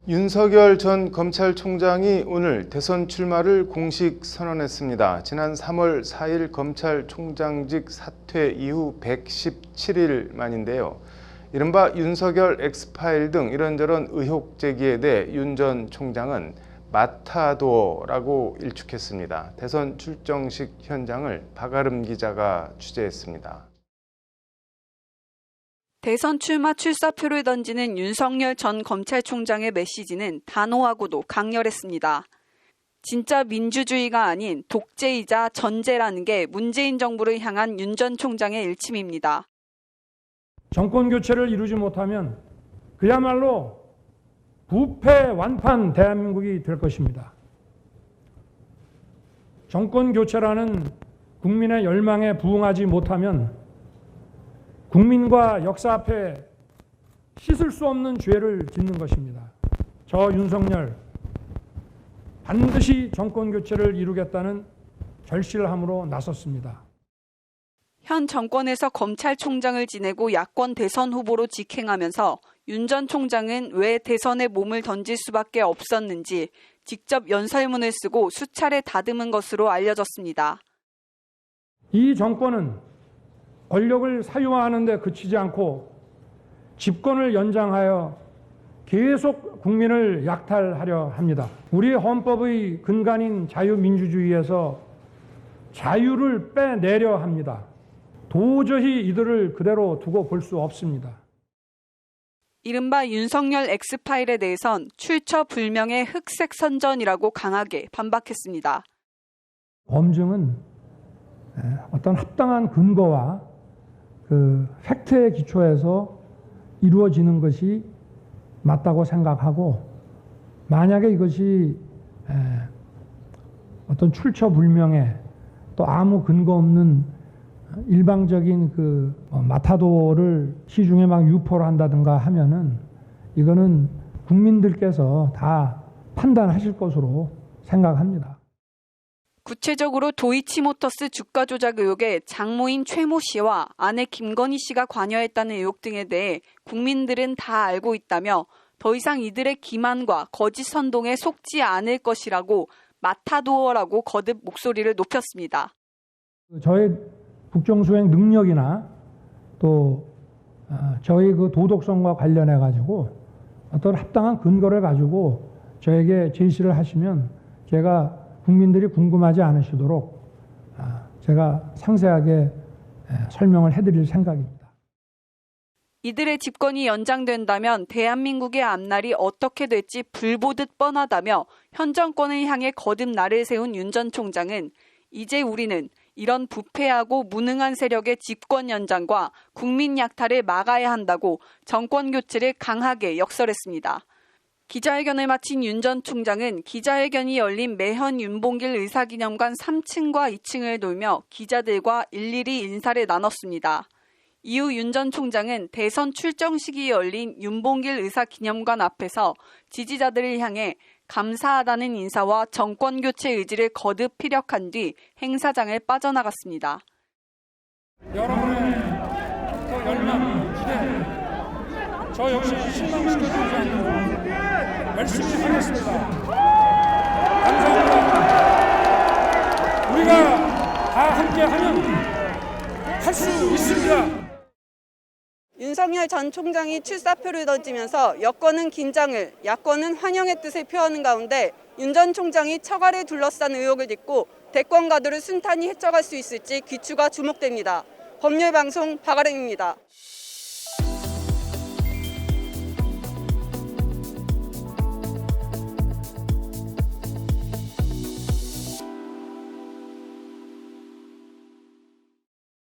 윤석열 전 검찰총장이 오늘 대선 출마를 공식 선언했습니다. 지난 3월 4일 검찰총장직 사퇴 이후 117일 만인데요. 이른바 윤석열 엑스파일 등 이런저런 의혹 제기에 대해 윤 전 총장은 마타도어라고 일축했습니다. 대선 출정식 현장을 박아름 기자가 취재했습니다. 대선 출마 출사표를 던지는 윤석열 전 검찰총장의 메시지는 단호하고도 강렬했습니다. 진짜 민주주의가 아닌 독재이자 전제라는 게 문재인 정부를 향한 윤 전 총장의 일침입니다. 정권 교체를 이루지 못하면 그야말로 부패 완판 대한민국이 될 것입니다. 정권 교체라는 국민의 열망에 부응하지 못하면 국민과 역사 앞에 씻을 수 없는 죄를 짓는 것입니다. 저 윤석열 반드시 정권 교체를 이루겠다는 결실함으로 나섰습니다. 현 정권에서 검찰총장을 지내고 야권 대선 후보로 직행하면서 윤 전 총장은 왜 대선에 몸을 던질 수밖에 없었는지 직접 연설문을 쓰고 수차례 다듬은 것으로 알려졌습니다. 이 정권은 권력을 사유화하는 데 그치지 않고 집권을 연장하여 계속 국민을 약탈하려 합니다. 우리 헌법의 근간인 자유민주주의에서 자유를 빼내려 합니다. 도저히 이들을 그대로 두고 볼 수 없습니다. 이른바 윤석열 엑스파일에 대해선 출처 불명의 흑색 선전이라고 강하게 반박했습니다. 검증은 어떤 합당한 근거와 팩트에 기초해서 이루어지는 것이 맞다고 생각하고, 만약에 이것이 어떤 출처 불명의 또 아무 근거 없는 일방적인 마타도를 시중에 막 유포를 한다든가 하면은 이거는 국민들께서 다 판단하실 것으로 생각합니다. 구체적으로 도이치모터스 주가 조작 의혹에 장모인 최모 씨와 아내 김건희 씨가 관여했다는 의혹 등에 대해 국민들은 다 알고 있다며 더 이상 이들의 기만과 거짓 선동에 속지 않을 것이라고 마타도어라고 거듭 목소리를 높였습니다. 저의 국정수행 능력이나 또 저희 도덕성과 관련해 가지고 어떤 합당한 근거를 가지고 저에게 제시를 하시면 제가 국민들이 궁금하지 않으시도록 제가 상세하게 설명을 해드릴 생각입니다. 이들의 집권이 연장된다면 대한민국의 앞날이 어떻게 될지 불보듯 뻔하다며 현 정권을 향해 거듭 날을 세운 윤 전 총장은 이제 우리는 이런 부패하고 무능한 세력의 집권 연장과 국민 약탈을 막아야 한다고 정권 교체를 강하게 역설했습니다. 기자회견을 마친 윤 전 총장은 기자회견이 열린 매현 윤봉길 의사기념관 3층과 2층을 돌며 기자들과 일일이 인사를 나눴습니다. 이후 윤 전 총장은 대선 출정식이 열린 윤봉길 의사기념관 앞에서 지지자들을 향해 감사하다는 인사와 정권 교체 의지를 거듭 피력한 뒤 행사장을 빠져나갔습니다. 여러분의 열망, 기대, 저 역시 실망시켜주지 않고 열심히 하겠습니다. 감사합니다. 우리가 다 함께하면 할 수 있습니다. 윤석열 전 총장이 출사표를 던지면서 여권은 긴장을, 야권은 환영의 뜻을 표하는 가운데 윤 전 총장이 처가를 둘러싼 의혹을 딛고 대권 가도를 순탄히 헤쳐갈 수 있을지 귀추가 주목됩니다. 법률방송 박아름입니다.